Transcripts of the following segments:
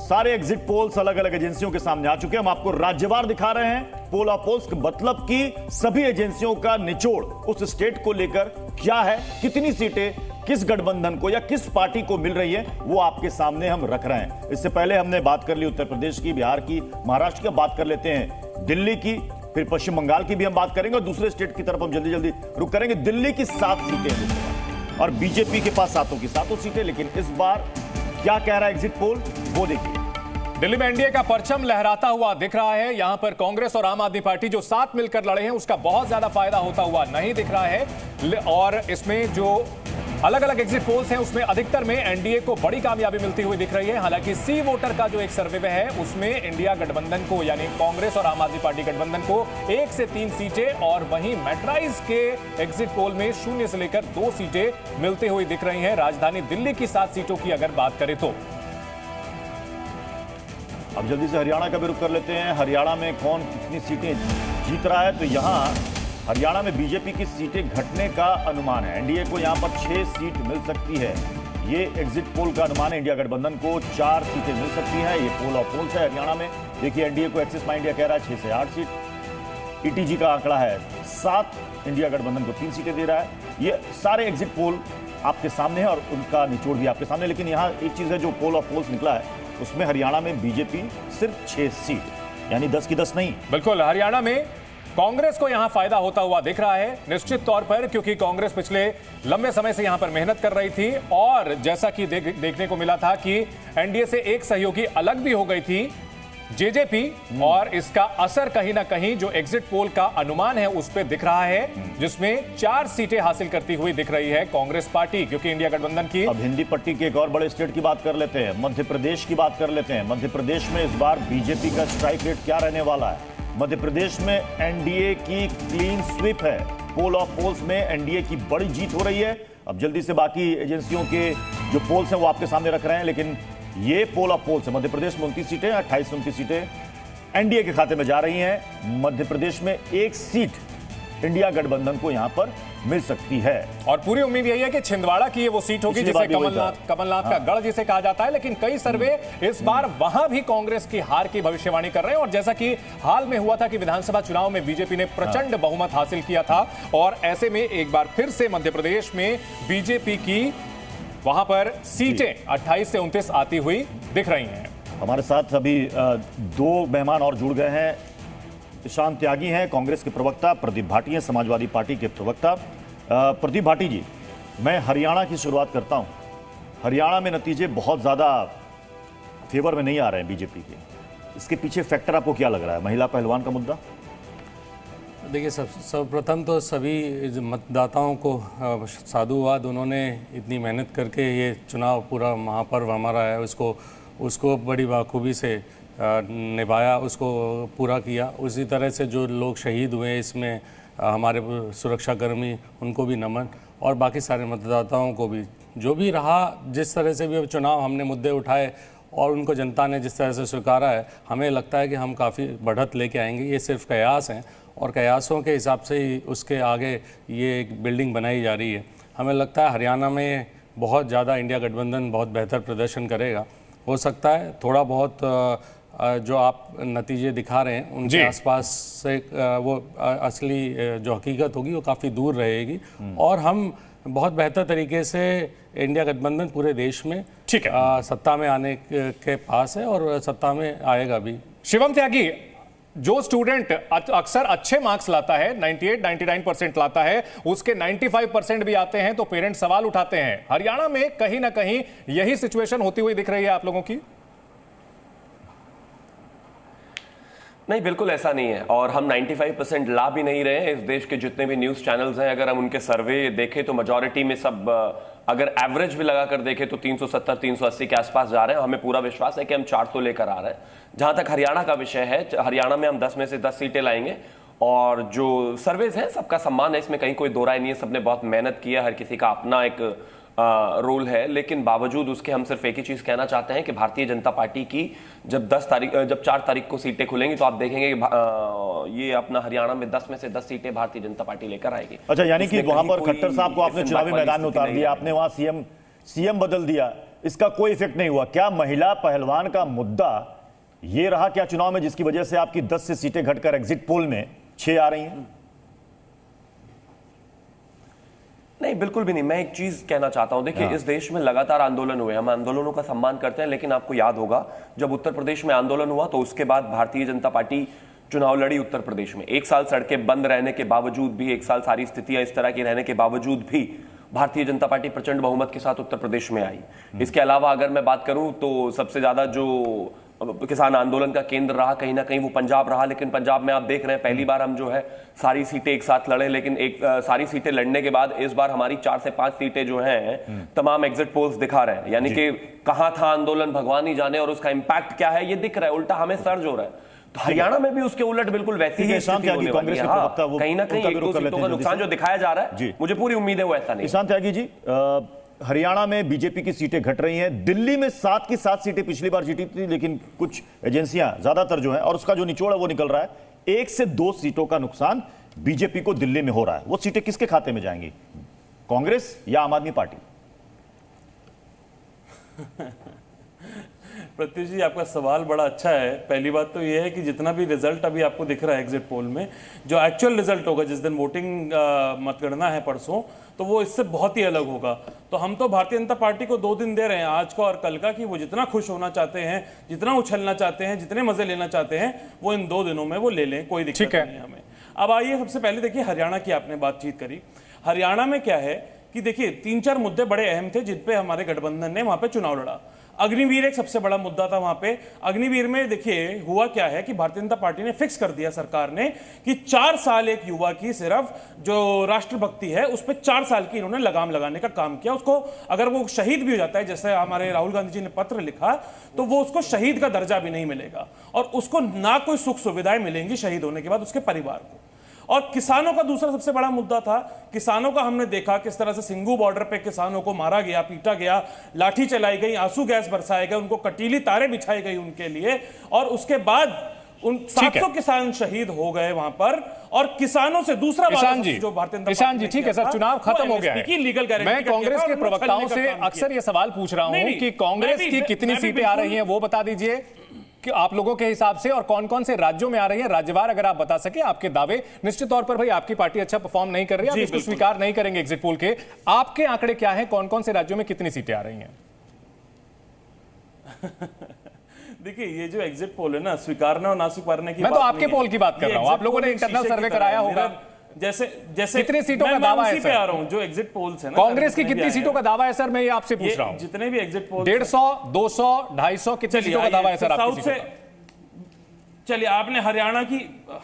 सारे exit polls अलग अलग एजेंसियों के सामने आ चुके हैं। हम आपको राज्यवार दिखा रहे हैं पोल ऑफ पोल्स, मतलब कि सभी एजेंसियों का निचोड़ उस स्टेट को लेकर क्या है, कितनी सीटें किस गठबंधन को या किस पार्टी को मिल रही है, वो आपके सामने हम रख रहे हैं। इससे पहले हमने बात कर ली उत्तर प्रदेश की, बिहार की, महाराष्ट्र की, बात कर लेते हैं दिल्ली की, फिर पश्चिम बंगाल की भी हम बात करेंगे और दूसरे स्टेट की तरफ हम जल्दी जल्दी रुक करेंगे। दिल्ली की 7 सीटें और बीजेपी के पास 7 की 7 सीटें, लेकिन इस बार क्या कह रहा है एग्जिट पोल वो देखिए। दिल्ली में एनडीए का परचम लहराता हुआ दिख रहा है। यहां पर कांग्रेस और आम आदमी पार्टी जो साथ मिलकर लड़े हैं उसका बहुत ज्यादा फायदा होता हुआ नहीं दिख रहा है। और इसमें जो अलग अलग एग्जिट पोल्स हैं उसमें अधिकतर में एनडीए को बड़ी कामयाबी मिलती हुई दिख रही है। हालांकि सी वोटर का जो एक सर्वे है उसमें इंडिया गठबंधन को यानी कांग्रेस और आम आदमी पार्टी गठबंधन को 1 से 3 सीटें और वहीं मैट्राइज के एग्जिट पोल में 0 से लेकर 2 सीटें मिलती हुई दिख रही हैं। राजधानी दिल्ली की 7 सीटों की अगर बात करें तो अब जल्दी से हरियाणा का भी रुख कर लेते हैं। हरियाणा में कौन कितनी सीटें जीत रहा है, तो यहां हरियाणा में बीजेपी की सीटें घटने का अनुमान है। एनडीए को यहां पर 6 सीट मिल सकती है, ये एग्जिट पोल का अनुमान है। इंडिया गठबंधन को 4 सीटें मिल सकती हैं, ये पोल ऑफ पोल्स है हरियाणा में। देखिए एनडीए को एक्सिस माई इंडिया कह रहा है 6 से 8 सीट, ईटीजी का आंकड़ा है 7, इंडिया गठबंधन को 3 सीटें दे रहा है। ये सारे एग्जिट पोल आपके सामने है और उनका निचोड़ भी आपके सामने। लेकिन यहाँ एक चीज है, जो पोल ऑफ पोल्स निकला है उसमें हरियाणा में बीजेपी सिर्फ 6 सीट यानी 10 की 10 नहीं। बिल्कुल, हरियाणा में कांग्रेस को यहां फायदा होता हुआ दिख रहा है निश्चित तौर पर, क्योंकि कांग्रेस पिछले लंबे समय से यहां पर मेहनत कर रही थी और जैसा कि देखने को मिला था कि एनडीए से एक सहयोगी अलग भी हो गई थी जेजेपी, और इसका असर कहीं ना कहीं जो एग्जिट पोल का अनुमान है उस पर दिख रहा है, जिसमें 4 सीटें हासिल करती हुई दिख रही है कांग्रेस पार्टी, क्योंकि इंडिया गठबंधन की। अब हिंदी पट्टी के एक और बड़े स्टेट की बात कर लेते हैं, मध्य प्रदेश की बात कर लेते हैं। मध्य प्रदेश में इस बार बीजेपी का स्ट्राइक रेट क्या रहने वाला है? मध्य प्रदेश में एनडीए की क्लीन स्वीप है, पोल ऑफ पोल्स में एनडीए की बड़ी जीत हो रही है। अब जल्दी से बाकी एजेंसियों के जो पोल्स हैं वो आपके सामने रख रहे हैं, लेकिन ये पोल ऑफ पोल्स है। मध्य प्रदेश में 29 सीटें, 28 से 29 सीटें एनडीए के खाते में जा रही हैं। मध्य प्रदेश में 1 सीट इंडिया गठबंधन को यहां पर मिल सकती है और पूरी उम्मीद यही है कि छिंदवाड़ा की ये वो सीट होगी जिसे कमलनाथ का गढ़ जिसे कहा जाता है। लेकिन कई सर्वे इस बार वहां भी कांग्रेस की हार की भविष्यवाणी कर रहे हैं, और जैसा कि हाल में हुआ था कि विधानसभा चुनाव में बीजेपी ने प्रचंड बहुमत हासिल किया था, और ऐसे में एक बार फिर से मध्य प्रदेश में बीजेपी की वहां पर सीटें 28 से 29 आती हुई दिख रही हैं। हमारे साथ अभी 2 मेहमान और जुड़ गए हैं। ईशान त्यागी हैं कांग्रेस के प्रवक्ता, प्रदीप भाटी हैं समाजवादी पार्टी के प्रवक्ता। प्रदीप भाटी जी, मैं हरियाणा की शुरुआत करता हूं। हरियाणा में नतीजे बहुत ज़्यादा फेवर में नहीं आ रहे हैं बीजेपी के, इसके पीछे फैक्टर आपको क्या लग रहा है? महिला पहलवान का मुद्दा? देखिए, सर्वप्रथम तो सभी मतदाताओं को साधुवाद, उन्होंने इतनी मेहनत करके ये चुनाव पूरा महापर्व हमारा है उसको बड़ी बाखूबी से निभाया, उसको पूरा किया। उसी तरह से जो लोग शहीद हुए इसमें हमारे सुरक्षाकर्मी, उनको भी नमन, और बाकी सारे मतदाताओं को भी। जो भी रहा, जिस तरह से भी चुनाव हमने मुद्दे उठाए और उनको जनता ने जिस तरह से स्वीकारा है, हमें लगता है कि हम काफ़ी बढ़त लेके आएंगे। ये सिर्फ कयास हैं और कयासों के हिसाब से ही उसके आगे ये एक बिल्डिंग बनाई जा रही है। हमें लगता है हरियाणा में बहुत ज़्यादा इंडिया गठबंधन बहुत बेहतर प्रदर्शन करेगा। हो सकता है थोड़ा बहुत जो आप नतीजे दिखा रहे हैं उनके आसपास से वो असली जो हकीकत होगी वो काफ़ी दूर रहेगी, और हम बहुत बेहतर तरीके से इंडिया गठबंधन पूरे देश में सत्ता में आने के पास है और सत्ता में आएगा भी। शिवम त्यागी, जो स्टूडेंट अक्सर अच्छे मार्क्स लाता है, 98-99% लाता है, उसके 95% भी आते हैं तो पेरेंट्स सवाल उठाते हैं। हरियाणा में कहीं ना कहीं यही सिचुएशन होती हुई दिख रही है आप लोगों की? नहीं, बिल्कुल ऐसा नहीं है, और हम 95% ला भी नहीं रहे हैं। इस देश के जितने भी न्यूज़ चैनल्स हैं, अगर हम उनके सर्वे देखें तो मेजॉरिटी में सब, अगर एवरेज भी लगा कर देखें तो 370-380 के आसपास जा रहे हैं। हमें पूरा विश्वास है कि हम 400 लेकर आ रहे हैं। जहां तक हरियाणा का विषय है, हरियाणा में हम 10 में से 10 सीटें लाएंगे, और जो सर्वेज हैं सबका सम्मान है, इसमें कहीं कोई दो राय नहीं है। सबने बहुत मेहनत की है, हर किसी का अपना एक रोल है, लेकिन बावजूद उसके हम सिर्फ एक ही चीज कहना चाहते हैं कि भारतीय जनता पार्टी की जब 4 तारीख को सीटें खुलेंगी तो आप देखेंगे कि ये अपना हरियाणा में 10 में से 10 सीटें भारतीय जनता पार्टी लेकर आएगी। अच्छा, यानी कि वहां पर खट्टर साहब को आपने चुनावी मैदान में उतार दिया, आपने वहां सीएम बदल दिया, इसका कोई इफेक्ट नहीं हुआ। क्या महिला पहलवान का मुद्दा ये रहा क्या चुनाव में, जिसकी वजह से आपकी 10 से सीटें घटकर एग्जिट पोल में 6 आ रही हैं? नहीं, बिल्कुल भी नहीं। मैं एक चीज कहना चाहता हूं, देखिए इस देश में लगातार आंदोलन हुए, हम आंदोलनों का सम्मान करते हैं, लेकिन आपको याद होगा जब उत्तर प्रदेश में आंदोलन हुआ तो उसके बाद भारतीय जनता पार्टी चुनाव लड़ी उत्तर प्रदेश में। एक साल सड़कें बंद रहने के बावजूद भी, एक साल सारी स्थितियां इस तरह की रहने के बावजूद भी भारतीय जनता पार्टी प्रचंड बहुमत के साथ उत्तर प्रदेश में आई। इसके अलावा अगर मैं बात करूं तो सबसे ज्यादा जो किसान आंदोलन का केंद्र रहा कहीं ना कहीं वो पंजाब रहा, लेकिन पंजाब में आप देख रहे हैं पहली बार हम जो है सारी सीटें एक साथ लड़े, लेकिन सारी सीटें लड़ने के बाद इस बार हमारी 4 से 5 सीटें जो हैं तमाम एग्जिट पोल्स दिखा रहे हैं, यानी कि कहां था आंदोलन भगवान ही जाने और उसका इंपैक्ट क्या है ये दिख रहा है, उल्टा हमें सर्ज हो रहा है। तो हरियाणा में भी उसके उलट बिल्कुल वैसी ही स्थिति होने वाली है। कहीं ना कहीं एक दो सीटों का नुकसान जो दिखाया जा रहा है, मुझे पूरी उम्मीद है वो ऐसा नहीं। ईशान त्यागी जी, हरियाणा में बीजेपी की सीटें घट रही हैं, दिल्ली में 7 की 7 सीटें पिछली बार जीती थी, लेकिन कुछ एजेंसियां ज्यादातर जो है और उसका जो निचोड़ है वो निकल रहा है, 1 से 2 सीटों का नुकसान बीजेपी को दिल्ली में हो रहा है। वो सीटें किसके खाते में जाएंगी, कांग्रेस या आम आदमी पार्टी? प्रत्युष जी, आपका सवाल बड़ा अच्छा है। पहली बात तो यह है कि जितना भी रिजल्ट अभी आपको दिख रहा है एग्जिट पोल में, जो एक्चुअल रिजल्ट होगा जिस दिन वोटिंग मतगणना है परसों, तो वो इससे बहुत ही अलग होगा। तो हम तो भारतीय जनता पार्टी को 2 दिन दे रहे हैं, आज का और कल का, कि वो जितना खुश होना चाहते हैं, जितना उछलना चाहते हैं, जितने मजे लेना चाहते हैं, वो इन 2 दिनों में वो ले लें, कोई दिक्कत नहीं है हमें। अब आइए सबसे पहले देखिए हरियाणा की आपने बातचीत करी। हरियाणा में क्या है कि देखिए 3-4 मुद्दे बड़े अहम थे जिन पे हमारे गठबंधन ने वहां पे चुनाव लड़ा। अग्निवीर एक सबसे बड़ा मुद्दा था वहां पे। अग्निवीर में देखिए हुआ क्या है कि भारतीय जनता पार्टी ने फिक्स कर दिया सरकार ने कि 4 साल एक युवा की सिर्फ जो राष्ट्रभक्ति है उस पर 4 साल की इन्होंने लगाम लगाने का काम किया। उसको अगर वो शहीद भी हो जाता है, जैसे हमारे राहुल गांधी जी ने पत्र लिखा, तो वो उसको शहीद का दर्जा भी नहीं मिलेगा और उसको ना कोई सुख सुविधाएं मिलेंगी शहीद होने के बाद उसके परिवार को। और किसानों का दूसरा सबसे बड़ा मुद्दा था। किसानों का हमने देखा किस तरह से सिंगू बॉर्डर पे किसानों को मारा गया, पीटा गया, लाठी चलाई गई, आंसू गैस बरसाए गए, उनको कटीली तारे बिछाई गई उनके लिए, और उसके बाद उन 700 किसान शहीद हो गए वहां पर। और किसानों से दूसरा जो भारतीय किसान जी, ठीक है सर, चुनाव खत्म हो गया है। मैं कांग्रेस के प्रवक्ताओं से अक्सर ये सवाल पूछ रहा हूं कि कांग्रेस की कितनी सीटें आ रही हैं वो बता दीजिए कि आप लोगों के हिसाब से, और कौन कौन से राज्यों में आ रही है, राज्यवार अगर आप बता सके। आपके दावे निश्चित तौर पर भाई आपकी पार्टी अच्छा परफॉर्म नहीं कर रही है, आप इसको स्वीकार नहीं करेंगे एग्जिट पोल के। आपके आंकड़े क्या हैं, कौन कौन से राज्यों में कितनी सीटें आ रही हैं? देखिए ये जो एग्जिट पोल है ना, स्वीकारना और ना स्वीकारने की मैं तो आपके पोल की बात कर रहा हूं। आप लोगों ने इंटरनल सर्वे कराया होगा, जैसे कितनी सीटों का दावा है सर? आ रहा हूं जो एग्जिट पोल्स है ना, कांग्रेस की कितनी सीटों का दावा है सर, मैं ये आपसे पूछ रहा हूं। जितने भी एग्जिट पोल 150, 200, 250 कितनी सीटों का दावा है सर आपकी सीटों का? चलिए, आपने हरियाणा की,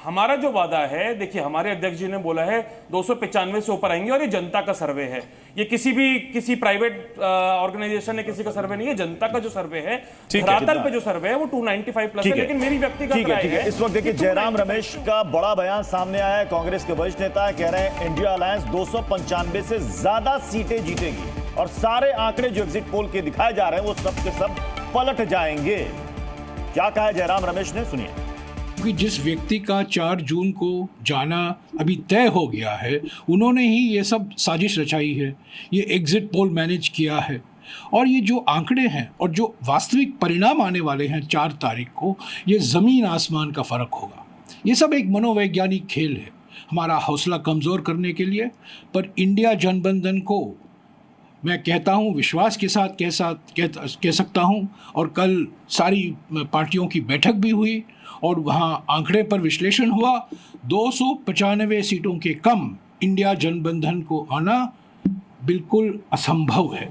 हमारा जो वादा है, देखिए हमारे अध्यक्ष जी ने बोला है 295 से ऊपर आएंगे, और ये जनता का सर्वे है, ये किसी प्राइवेट ऑर्गेनाइजेशन ने किसी का सर्वे नहीं है, जनता का जो सर्वे है, धरातल पे जो सर्वे है वो 295 प्लस है। लेकिन मेरी व्यक्तिगत राय है, इस वक्त देखिए जयराम रमेश का बड़ा बयान सामने आया है। कांग्रेस के वरिष्ठ नेता कह रहे हैं इंडिया अलायंस 295 से ज्यादा सीटें जीतेगी और सारे आंकड़े जो एग्जिट पोल के दिखाए जा रहे हैं वो सब के सब पलट जाएंगे। क्या कहा है जयराम रमेश ने, सुनिए। क्योंकि जिस व्यक्ति का 4 जून को जाना अभी तय हो गया है, उन्होंने ही ये सब साजिश रचाई है, ये एग्जिट पोल मैनेज किया है, और ये जो आंकड़े हैं और जो वास्तविक परिणाम आने वाले हैं 4 तारीख को, ये ज़मीन आसमान का फ़र्क होगा। ये सब एक मनोवैज्ञानिक खेल है हमारा हौसला कमज़ोर करने के लिए। पर इंडिया जनबंधन को मैं कहता हूँ विश्वास के साथ कह सकता हूँ, और कल सारी पार्टियों की बैठक भी हुई और वहाँ आंकड़े पर विश्लेषण हुआ, 295 सीटों के कम इंडिया जनबंधन को आना बिल्कुल असंभव है।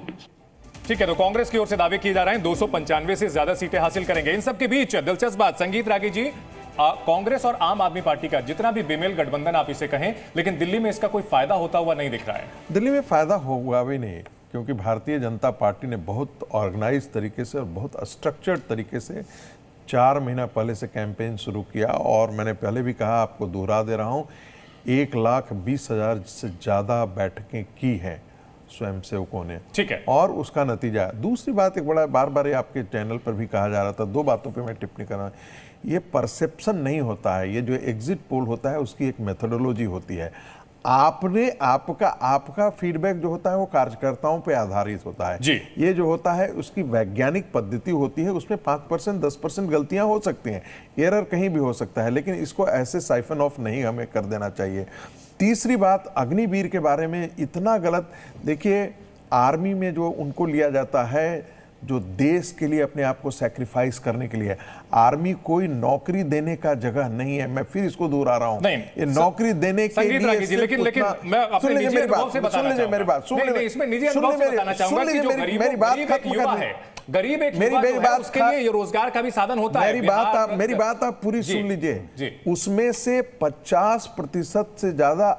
ठीक है, तो कांग्रेस की ओर से दावे किए जा रहे हैं 295 से ज्यादा सीटें हासिल करेंगे। इन सब के बीच दिलचस्प बात, संगीत रागी जी, कांग्रेस और आम आदमी पार्टी का जितना भी बेमेल गठबंधन आप इसे कहें, लेकिन दिल्ली में इसका कोई फायदा होता हुआ नहीं दिख रहा है। दिल्ली में फायदा होगा भी नहीं, क्योंकि भारतीय जनता पार्टी ने बहुत ऑर्गेनाइज तरीके से और बहुत स्ट्रक्चर्ड तरीके से 4 महीना पहले से कैंपेन शुरू किया। और मैंने पहले भी कहा, आपको दोहरा दे रहा हूँ, 1,20,000 से ज़्यादा बैठकें की हैं स्वयंसेवकों ने। ठीक है, और उसका नतीजा है। दूसरी बात, एक बड़ा बार बार आपके चैनल पर भी कहा जा रहा था, 2 बातों पे मैं टिप्पणी कर रहा हूँ। ये परसेप्शन नहीं होता है, ये जो एग्जिट पोल होता है उसकी एक मेथोडोलॉजी होती है। आपका फीडबैक जो होता है वो कार्यकर्ताओं पे आधारित होता है जी। ये जो होता है उसकी वैज्ञानिक पद्धति होती है, उसमें 5% 10% गलतियां हो सकती हैं, एरर कहीं भी हो सकता है, लेकिन इसको ऐसे साइफन ऑफ नहीं हमें कर देना चाहिए। तीसरी बात, अग्निवीर के बारे में इतना गलत, देखिए आर्मी में जो उनको लिया जाता है जो देश के लिए अपने आप को सैक्रिफाइस करने के लिए, आर्मी कोई नौकरी देने का जगह नहीं है। मैं फिर इसको दोहरा रहा हूं, ये नौकरी देने के लिए लेकिन मैं अपने निजी अनुभव से बताना चाहूंगा। मेरी बात सुन लीजिए, इसमें निजी अनुभव से बताना चाहूंगा कि जो मेरी बात खत्म कर है, गरीब एक युवा जो है, उसके लिए ये रोजगार का भी साधन होता है। मेरी बात आप पूरी सुन लीजिए, उसमें से 50% से ज्यादा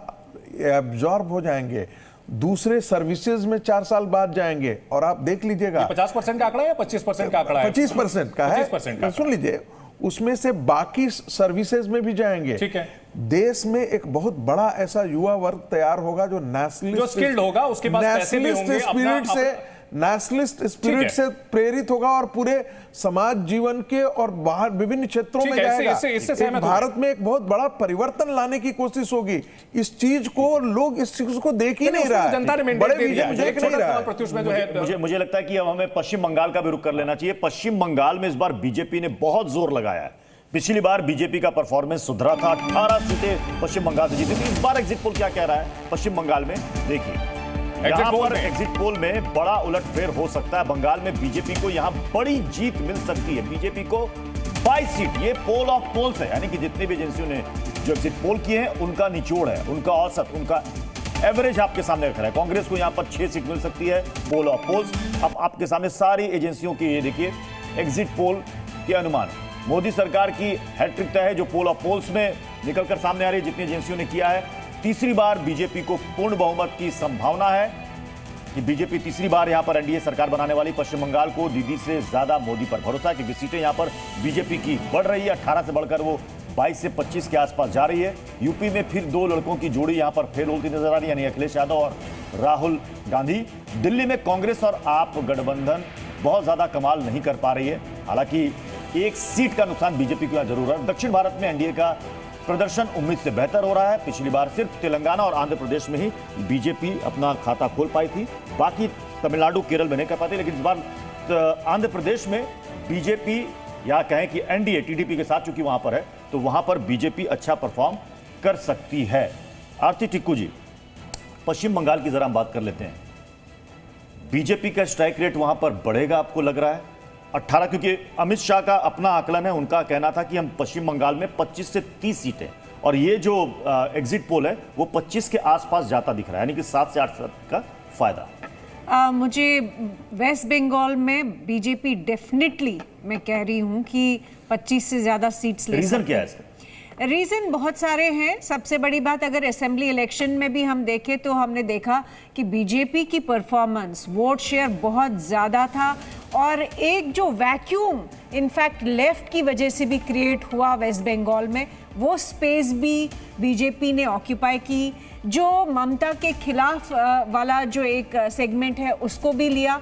एब्जॉर्ब हो जाएंगे, दूसरे सर्विसेज में 4 साल बाद जाएंगे। और आप देख लीजिएगा 50% का आंकड़ा है या 25% का आंकड़ा है? 25% का है। सुन लीजिए, उसमें से बाकी सर्विसेज में भी जाएंगे। ठीक है। देश में एक बहुत बड़ा ऐसा युवा वर्ग तैयार होगा जो नेशनलिस्ट, जो स्किल्ड होगा, उसके पास पैसे भी होंगे, नेशनलिस्ट स्पिरिट से प्रेरित होगा और पूरे समाज जीवन के और बाहर विभिन्न क्षेत्रों में जाएगा। भारत में एक बहुत बड़ा परिवर्तन लाने की कोशिश होगी। इस चीज को लोग इस चीज को देख ही नहीं रहा है, जनता ने बड़े विजन देख नहीं रहा है। मुझे लगता है कि अब हमें पश्चिम बंगाल का भी रुख कर लेना चाहिए। पश्चिम बंगाल में इस बार बीजेपी ने बहुत जोर लगाया है। पिछली बार बीजेपी का परफॉर्मेंस सुधरा था, 18 सीटें पश्चिम बंगाल से जीती थी। इस बार एग्जिट पोल क्या कह रहा है पश्चिम बंगाल में, देखिए यहां पर एग्जिट पोल में बड़ा उलटफेर हो सकता है। बंगाल में बीजेपी को यहां बड़ी जीत मिल सकती है। बीजेपी को 22 सीट, ये पोल ऑफ पोल्स है, यानी कि जितनी भी एजेंसियों ने जो एग्जिट पोल किए हैं उनका निचोड़ है, उनका औसत, उनका एवरेज आपके सामने रख रहा है। कांग्रेस को यहां पर 6 सीट मिल सकती है, पोल ऑफ पोल्स। अब आपके सामने सारी एजेंसियों की ये देखिए एग्जिट पोल के अनुमान। मोदी सरकार की हैट्रिक तय है जो पोल ऑफ पोल्स में निकलकर सामने आ रही है, जितनी एजेंसियों ने किया है। तीसरी बार बीजेपी को पूर्ण बहुमत की संभावना है कि बीजेपी तीसरी बार यहां पर एनडीए सरकार बनाने वाली। पश्चिम बंगाल को दीदी से ज्यादा मोदी पर भरोसा है क्योंकि सीटें यहां पर बीजेपी की बढ़ रही है, 18 से बढ़कर वो 22 से 25 के आसपास जा रही है। यूपी में फिर 2 लड़कों की जोड़ी यहां पर फेल होती नजर आ रही है, यानी अखिलेश यादव और राहुल गांधी। दिल्ली में कांग्रेस और आप गठबंधन बहुत ज्यादा कमाल नहीं कर पा रही है, हालांकि 1 सीट का नुकसान बीजेपी को जरूर है। दक्षिण भारत में एनडीए का प्रदर्शन उम्मीद से बेहतर हो रहा है। पिछली बार सिर्फ तेलंगाना और आंध्र प्रदेश में ही बीजेपी अपना खाता खोल पाई थी, बाकी तमिलनाडु केरल में नहीं कर पाती। लेकिन इस बार आंध्र प्रदेश में बीजेपी, या कहें कि एनडीए टीडीपी के साथ चूंकि वहां पर है, तो वहां पर बीजेपी अच्छा परफॉर्म कर सकती है। आरती टिक्कू जी, पश्चिम बंगाल की जरा हम बात कर लेते हैं। बीजेपी का स्ट्राइक रेट वहां पर बढ़ेगा आपको लग रहा है? 18, क्योंकि अमित शाह का अपना आकलन है, उनका कहना था कि हम पश्चिम बंगाल में 25 से 30 सीटें, और ये जो एग्जिट पोल है वो 25 के आसपास जाता दिख रहा है, यानी कि 7 से 8 का फायदा। मुझे वेस्ट बंगाल में बीजेपी डेफिनेटली, मैं कह रही हूँ कि 25 से ज्यादा सीट्स ले सकती है। रीजन क्या है इसका? रीज़न बहुत सारे हैं। सबसे बड़ी बात, अगर असेंबली इलेक्शन में भी हम देखें तो हमने देखा कि बीजेपी की परफॉर्मेंस, वोट शेयर बहुत ज़्यादा था, और एक जो वैक्यूम इनफैक्ट लेफ्ट की वजह से भी क्रिएट हुआ वेस्ट बंगाल में, वो स्पेस भी बीजेपी ने ऑक्यूपाई की। जो ममता के खिलाफ वाला जो एक सेगमेंट है उसको भी लिया।